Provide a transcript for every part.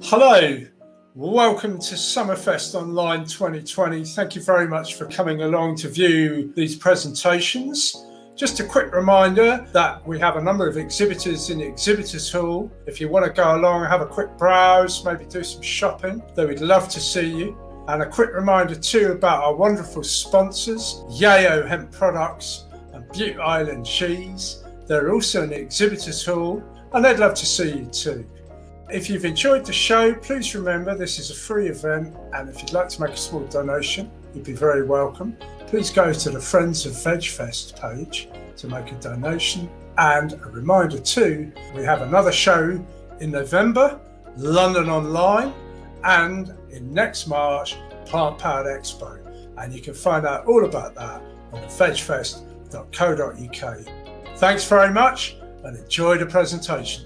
Hello, welcome to Summerfest Online 2020. Thank you very much for coming along to view these presentations. Just a quick reminder that we have a number of exhibitors in the exhibitors hall. If you want to go along and have a quick browse, maybe do some shopping, they would love to see you. And a quick reminder too about our wonderful sponsors, Yayo Hemp Products and Butte Island Cheese. They're also in the exhibitors hall and they'd love to see you too. If you've enjoyed the show, please remember this is a free event, and if you'd like to make a small donation, you'd be very welcome. Please go to the Friends of VegFest page to make a donation. And a reminder too, we have another show in November, London Online, and in next March, Plant Powered Expo. And you can find out all about that on VegfestUK. Thanks very much and enjoy the presentation.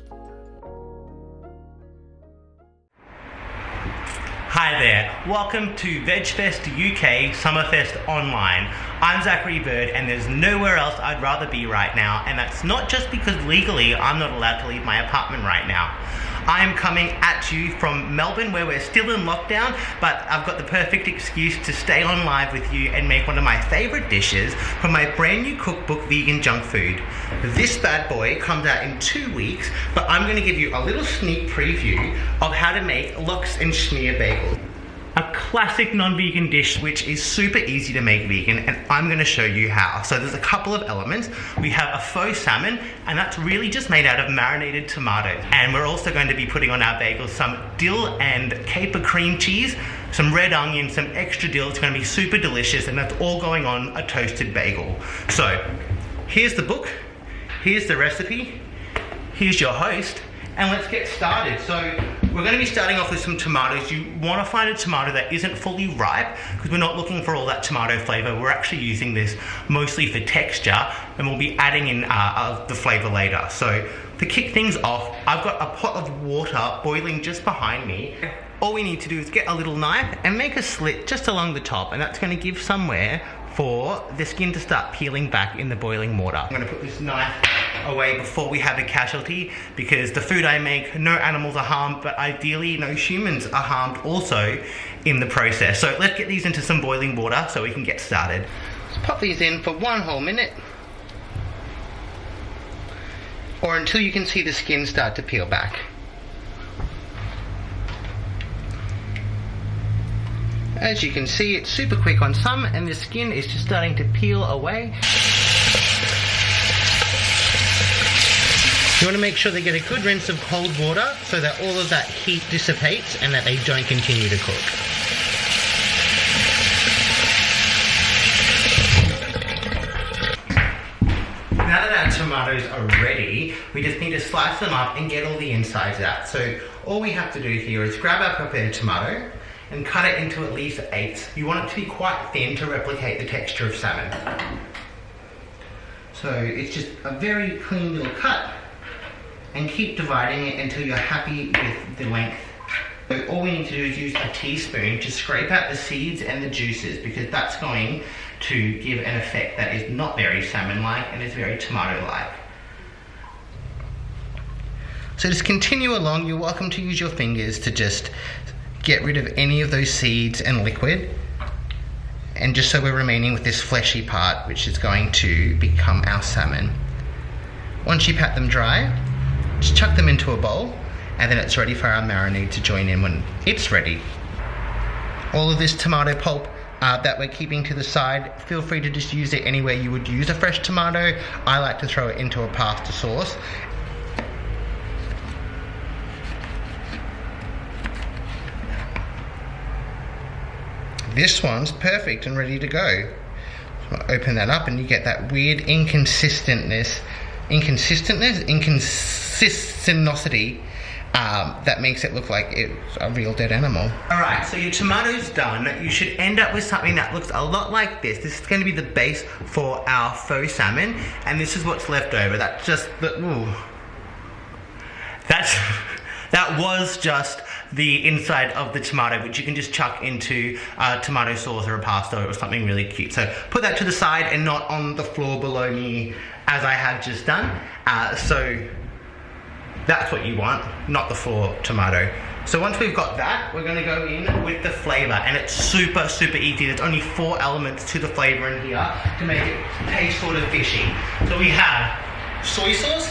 Hi there, welcome to VegfestUK Summerfest Online. I'm Zacchary Bird and there's nowhere else I'd rather be right now, and that's not just because legally I'm not allowed to leave my apartment right now. I am coming at you from Melbourne where we're still in lockdown, but I've got the perfect excuse to stay on live with you and make one of my favourite dishes from my brand new cookbook, Vegan Junk Food. This bad boy comes out in 2 weeks, but I'm going to give you a little sneak preview of how to make Lox Schmear Bagels. A classic non-vegan dish which is super easy to make vegan, and I'm going to show you how. So there's a couple of elements. We have a faux salmon, and that's really just made out of marinated tomatoes. And we're also going to be putting on our bagels some dill and caper cream cheese, some red onion, some extra dill. It's going to be super delicious, and that's all going on a toasted bagel. So here's the book, here's the recipe, here's your host, and let's get started. So we're going to be starting off with some tomatoes. You want to find a tomato that isn't fully ripe because we're not looking for all that tomato flavor. We're actually using this mostly for texture, and we'll be adding in the flavor later. So to kick things off, I've got a pot of water boiling just behind me. All we need to do is get a little knife and make a slit just along the top, and that's going to give somewhere for the skin to start peeling back in the boiling water. I'm going to put this knife away before we have a casualty, because the food I make, no animals are harmed, but ideally no humans are harmed also in the process. So let's get these into some boiling water so we can get started. Let's pop these in for 1 whole minute, or until you can see the skin start to peel back. As you can see, it's super quick on some, and the skin is just starting to peel away. You want to make sure they get a good rinse of cold water so that all of that heat dissipates and that they don't continue to cook. Now that our tomatoes are ready, we just need to slice them up and get all the insides out. So all we have to do here is grab our prepared tomato and cut it into at least 8. You want it to be quite thin to replicate the texture of salmon. So it's just a very clean little cut, and keep dividing it until you're happy with the length. So all we need to do is use a teaspoon to scrape out the seeds and the juices, because that's going to give an effect that is not very salmon-like and is very tomato-like. So just continue along. You're welcome to use your fingers to just get rid of any of those seeds and liquid, and just so we're remaining with this fleshy part, which is going to become our salmon. Once you pat them dry, just chuck them into a bowl, and then it's ready for our marinade to join in when it's ready. All of this tomato pulp that we're keeping to the side, feel free to just use it anywhere you would use a fresh tomato. I like to throw it into a pasta sauce. This one's perfect and ready to go. So I'll open that up and you get that weird inconsistency that makes it look like it's a real dead animal. Alright, so your tomato's done. You should end up with something that looks a lot like this. This is going to be the base for our faux salmon, and this is what's left over. That's just the... Ooh. That was just the inside of the tomato, which you can just chuck into tomato sauce or a pasta or something really cute. So put that to the side and not on the floor below me as I have just done. So that's what you want, not the floor tomato. So once we've got that, we're gonna go in with the flavor, and it's super, super easy. There's only 4 elements to the flavor in here to make it taste sort of fishy. So we have soy sauce,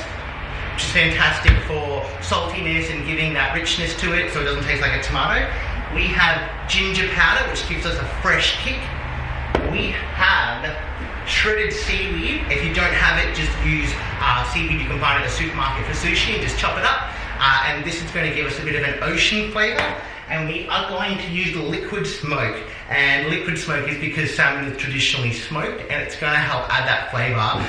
which is fantastic for saltiness and giving that richness to it so it doesn't taste like a tomato. We have ginger powder, which gives us a fresh kick. We have shredded seaweed. If you don't have it, just use seaweed you can find at a supermarket for sushi and just chop it up. And this is going to give us a bit of an ocean flavour. And we are going to use liquid smoke. And liquid smoke is because salmon is traditionally smoked, and it's going to help add that flavour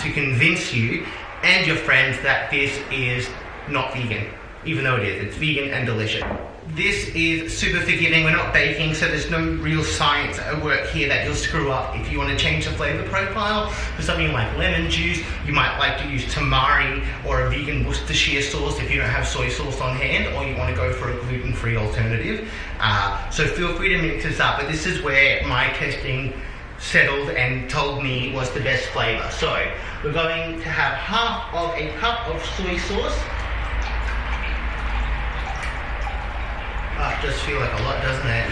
to convince you and your friends that this is not vegan, even though it is. It's vegan and delicious. This is super forgiving. We're not baking, so there's no real science at work here that you'll screw up. If you want to change the flavour profile for something like lemon juice, you might like to use tamari or a vegan Worcestershire sauce if you don't have soy sauce on hand, or you want to go for a gluten-free alternative. So feel free to mix this up, but this is where my testing settled and told me was the best flavour. So we're going to have half of a cup of soy sauce. It does feel like a lot, doesn't it?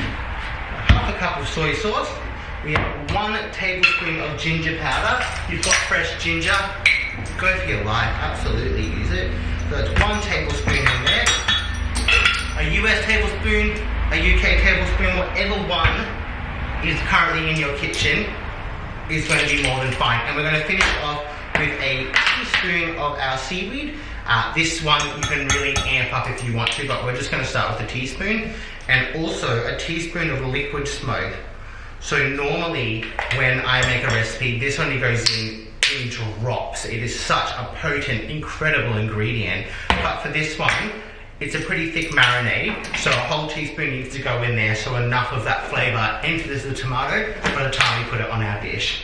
Half a cup of soy sauce. We have 1 tablespoon of ginger powder. You've got fresh ginger, go for your life, absolutely use it. So it's 1 tablespoon in there. A US tablespoon, a UK tablespoon, whatever one is currently in your kitchen is going to be more than fine. And we're going to finish off with a teaspoon of our seaweed. This one you can really amp up if you want to, but we're just going to start with a teaspoon. And also a teaspoon of liquid smoke. So normally when I make a recipe, this only goes in drops. It is such a potent, incredible ingredient. But for this one, it's a pretty thick marinade, so a whole teaspoon needs to go in there, so enough of that flavour enters the tomato by the time we put it on our dish.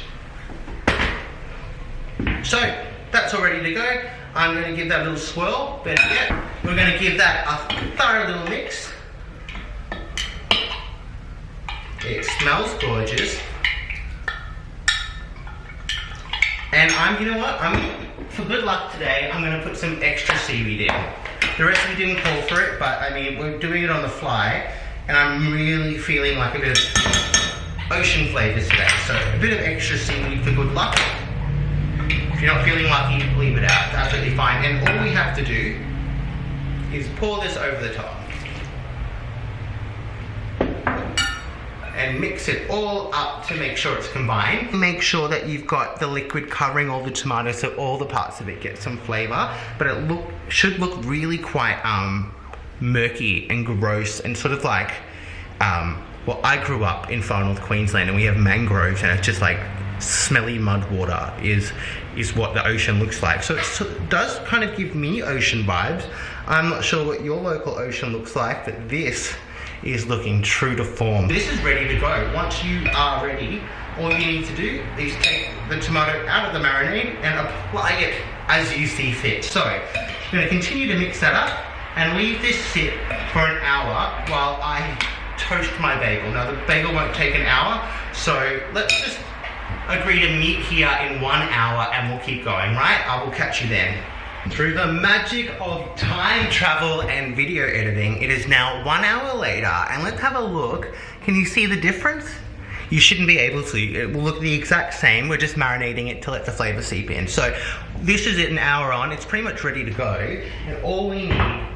So that's all ready to go. I'm going to give that a little swirl. Better yet, we're going to give that a thorough little mix. It smells gorgeous. And you know what? For good luck today, I'm going to put some extra seaweed in. The recipe didn't call for it, but I mean, we're doing it on the fly, and I'm really feeling like a bit of ocean flavours today. So a bit of extra seaweed for good luck. If you're not feeling lucky, leave it out. It's absolutely fine. And all we have to do is pour this over the top. And mix it all up to make sure it's combined. Make sure that you've got the liquid covering all the tomato so all the parts of it get some flavour. But it should look really quite murky and gross and sort of like, well, I grew up in far north Queensland and we have mangroves, and it's just like smelly mud water is what the ocean looks like. So it does kind of give me ocean vibes. I'm not sure what your local ocean looks like, but this is looking true to form. This is ready to go. Once you are ready, all you need to do is take the tomato out of the marinade and apply it as you see fit. So I'm going to continue to mix that up and leave this sit for an hour while I toast my bagel. Now the bagel won't take an hour, so let's just agree to meet here in 1 hour and we'll keep going, right? I will catch you then. Through the magic of time travel and video editing, it is now 1 hour later, and let's have a look. Can you see the difference? You shouldn't be able to. It will look the exact same. We're just marinating it to let the flavour seep in. So this is it an hour on. It's pretty much ready to go, and all we need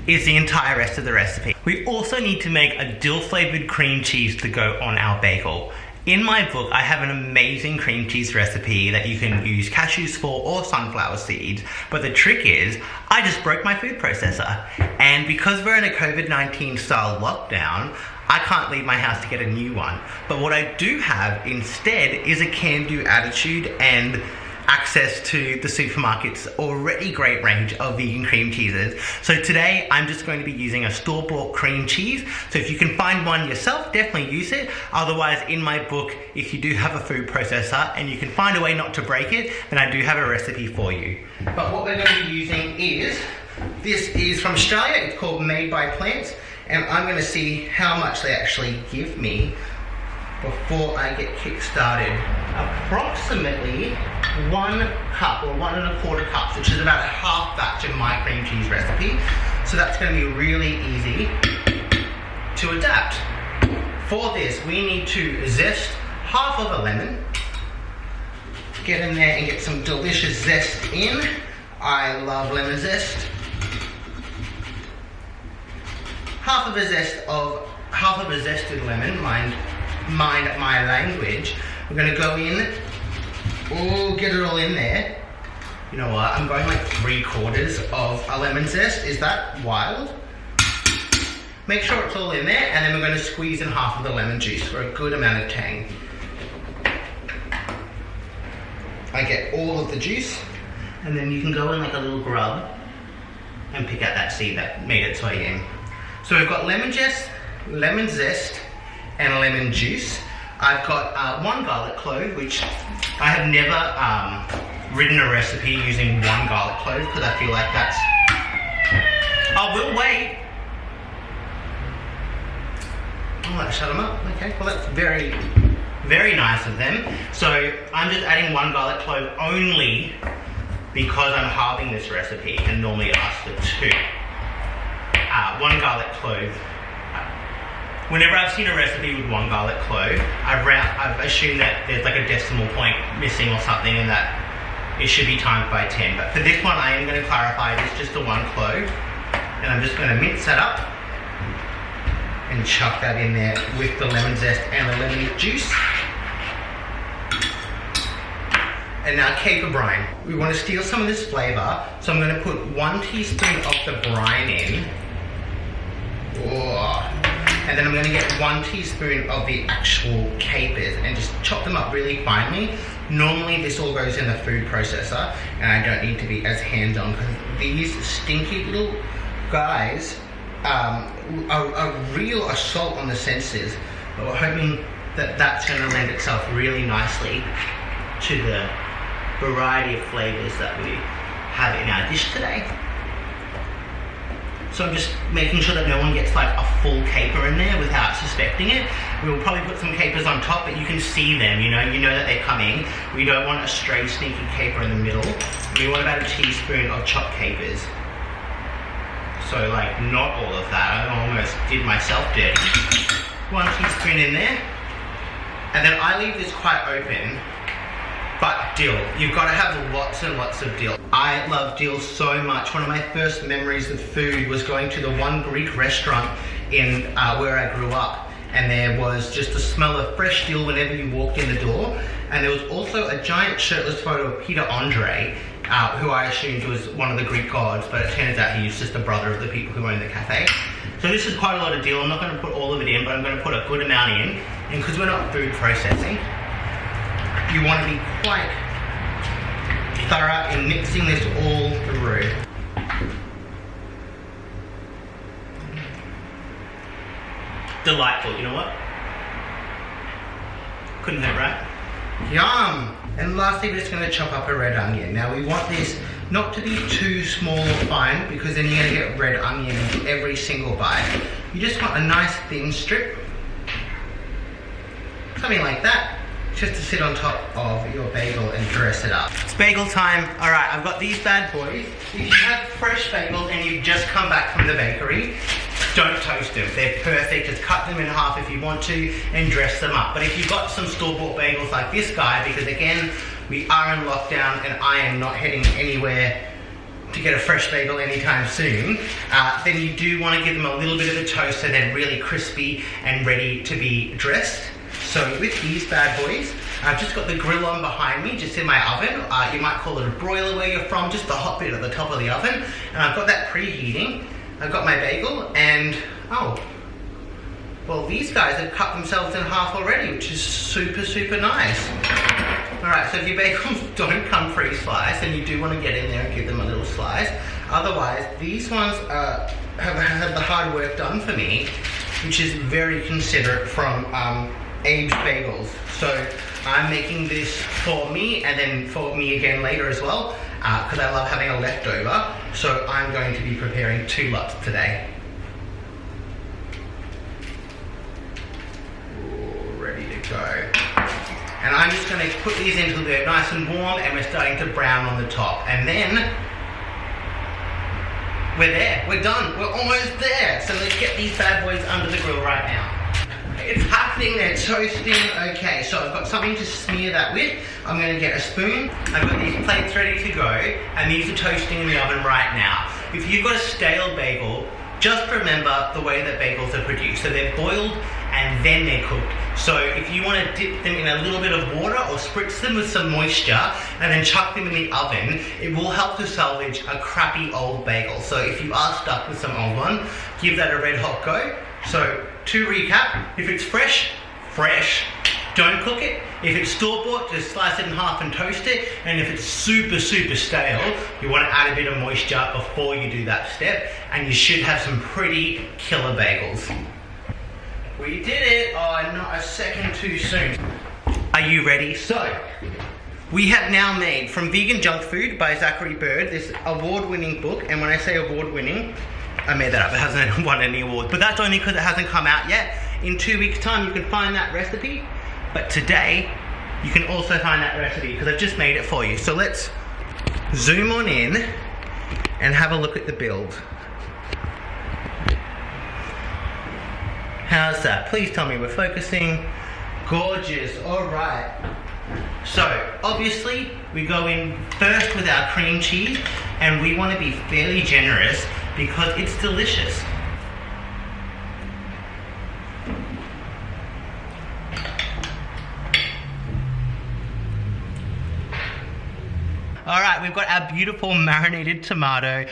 is the entire rest of the recipe. We also need to make a dill flavoured cream cheese to go on our bagel. In my book, I have an amazing cream cheese recipe that you can use cashews for or sunflower seeds. But the trick is, I just broke my food processor. And because we're in a COVID-19 style lockdown, I can't leave my house to get a new one. But what I do have instead is a can-do attitude and access to the supermarket's already great range of vegan cream cheeses. So today I'm just going to be using a store-bought cream cheese. So if you can find one yourself, definitely use it. Otherwise, in my book, if you do have a food processor and you can find a way not to break it, then I do have a recipe for you. But what we're going to be using is, this is from Australia, it's called Made by Plants, and I'm going to see how much they actually give me before I get kick-started. Approximately 1 cup or 1 1/4 cups, which is about a half batch of my cream cheese recipe. So that's going to be really easy to adapt. For this, we need to zest half of a lemon. Get in there and get some delicious zest in. I love lemon zest. Half of a zested lemon, mind my language. We're going to go in, get it all in there. You know what, I'm going like 3/4 of a lemon zest. Is that wild? Make sure it's all in there, and then we're going to squeeze in half of the lemon juice for a good amount of tang. I get all of the juice, and then you can go in like a little grub and pick out that seed that made its way in. So we've got lemon zest, and lemon juice. I've got 1 garlic clove, which I have never written a recipe using 1 garlic clove because I feel like that's... Oh, we'll wait. Oh, that shut them up. Okay, well that's very, very nice of them. So I'm just adding 1 garlic clove only because I'm halving this recipe and normally it asks for 2. 1 garlic clove. Whenever I've seen a recipe with 1 garlic clove, I've assumed that there's like a decimal point missing or something and that it should be times by 10. But for this one, I am going to clarify it's just a 1 clove. And I'm just going to mince that up and chuck that in there with the lemon zest and the lemon juice. And now caper brine. We want to steal some of this flavour, so I'm going to put 1 teaspoon of the brine in. Oh. And then I'm going to get 1 teaspoon of the actual capers and just chop them up really finely. Normally this all goes in the food processor and I don't need to be as hands-on because these stinky little guys are a real assault on the senses. But we're hoping that that's going to lend itself really nicely to the variety of flavours that we have in our dish today. So I'm just making sure that no one gets like a full caper in there without suspecting it. We'll probably put some capers on top, but you can see them, you know that they're coming. We don't want a stray sneaky caper in the middle. We want about a teaspoon of chopped capers. So like not all of that, I almost did myself dirty. 1 teaspoon in there. And then I leave this quite open. But dill, you've got to have lots and lots of dill. I love dill so much. One of my first memories of food was going to the one Greek restaurant in where I grew up. And there was just the smell of fresh dill whenever you walked in the door. And there was also a giant shirtless photo of Peter Andre, who I assumed was one of the Greek gods, but it turns out he was just a brother of the people who own the cafe. So this is quite a lot of dill. I'm not going to put all of it in, but I'm going to put a good amount in. And because we're not food processing, you want to be quite thorough in mixing this all through. Delightful, you know what? Couldn't hurt, right? Yum! And lastly, we're just going to chop up a red onion. Now we want this not to be too small or fine because then you're going to get red onion in every single bite. You just want a nice thin strip. Something like that. Just to sit on top of your bagel and dress it up. It's bagel time. All right, I've got these bad boys. If you have fresh bagels and you've just come back from the bakery, don't toast them. They're perfect. Just cut them in half if you want to and dress them up. But if you've got some store-bought bagels like this guy, because again, we are in lockdown and I am not heading anywhere to get a fresh bagel anytime soon, then you do want to give them a little bit of a toast so they're really crispy and ready to be dressed. So with these bad boys, I've just got the grill on behind me, just in my oven. You might call it a broiler where you're from, just the hot bit at the top of the oven. And I've got that preheating. I've got my bagel and, oh, well these guys have cut themselves in half already, which is super, super nice. All right, so if your bagels don't come pre-sliced, then you do want to get in there and give them a little slice. Otherwise, these ones have had the hard work done for me, which is very considerate from aged bagels. So I'm making this for me and then for me again later as well, because I love having a leftover. So I'm going to be preparing 2 lots today. Ooh, ready to go. And I'm just going to put these until they're nice and warm and we're starting to brown on the top. And then We're there, we're done, we're almost there. So let's get these bad boys under the grill right now. It's happening, they're toasting. Okay, so I've got something to smear that with. I'm gonna get a spoon. I've got these plates ready to go, and these are toasting in the oven right now. If you've got a stale bagel, just remember the way that bagels are produced. So they're boiled and then they're cooked. So if you want to dip them in a little bit of water or spritz them with some moisture and then chuck them in the oven, it will help to salvage a crappy old bagel. So if you are stuck with some old one, give that a red hot go. So to recap, if it's fresh, fresh. Don't cook it. If it's store-bought, just slice it in half and toast it. And if it's super, super stale, you want to add a bit of moisture before you do that step. And you should have some pretty killer bagels. We did it. Oh, not a second too soon. Are you ready? So, we have now made From Vegan Junk Food by Zacchary Bird, this award-winning book. And when I say award-winning, I made that up. It hasn't won any awards. But that's only because it hasn't come out yet. In 2 weeks' time, you can find that recipe. But today, you can also find that recipe because I've just made it for you. So let's zoom on in and have a look at the build. How's that? Please tell me we're focusing. Gorgeous, all right. So obviously we go in first with our cream cheese, and we want to be fairly generous because it's delicious. All right, we've got our beautiful marinated tomato.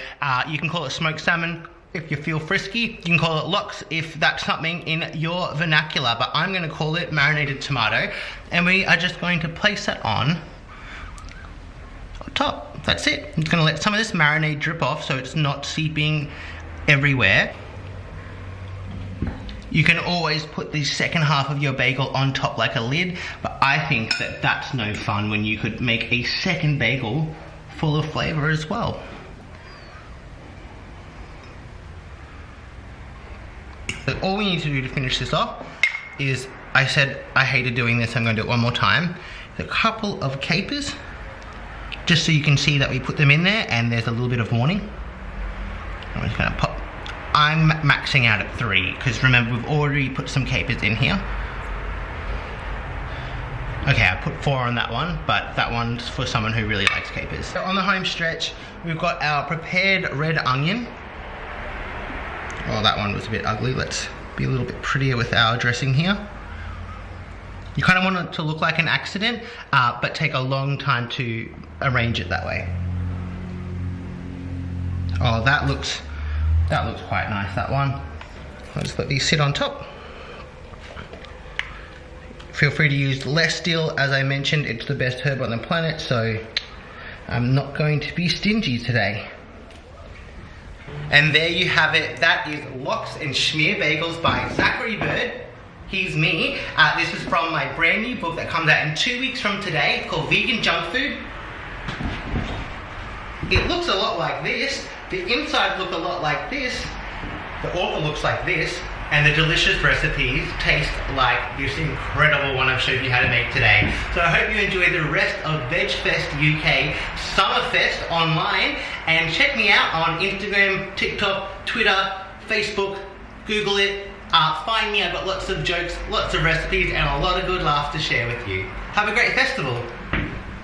You can call it smoked salmon if you feel frisky. You can call it lox if that's something in your vernacular, but I'm gonna call it marinated tomato. And we are just going to place it on top. That's it. I'm just gonna let some of this marinade drip off so it's not seeping everywhere. You can always put the second half of your bagel on top like a lid, but I think that that's no fun when you could make a second bagel full of flavor as well. So all we need to do to finish this off is, I said I hated doing this, I'm going to do it one more time. A couple of capers, just so you can see that we put them in there and there's a little bit of warning. I'm just going to pop. I'm maxing out at 3 because remember we've already put some capers in here. Okay, I put 4 on that one, but that one's for someone who really likes capers. So on the home stretch, we've got our prepared red onion. Oh, that one was a bit ugly. Let's be a little bit prettier with our dressing here. You kind of want it to look like an accident, but take a long time to arrange it that way. Oh, that looks quite nice, that one. Let's let these sit on top. Feel free to use less dill. As I mentioned, it's the best herb on the planet, so I'm not going to be stingy today. And there you have it. That is Lox Schmear Bagels by Zacchary Bird. He's me. This is from my brand new book that comes out in 2 weeks from today. It's called Vegan Junk Food. It looks a lot like this. The inside look a lot like this. The author looks like this. And the delicious recipes taste like this incredible one I've showed you how to make today. So I hope you enjoy the rest of VegfestUK Summerfest Online. And check me out on Instagram, TikTok, Twitter, Facebook, Google it. Find me, I've got lots of jokes, lots of recipes, and a lot of good laughs to share with you. Have a great festival.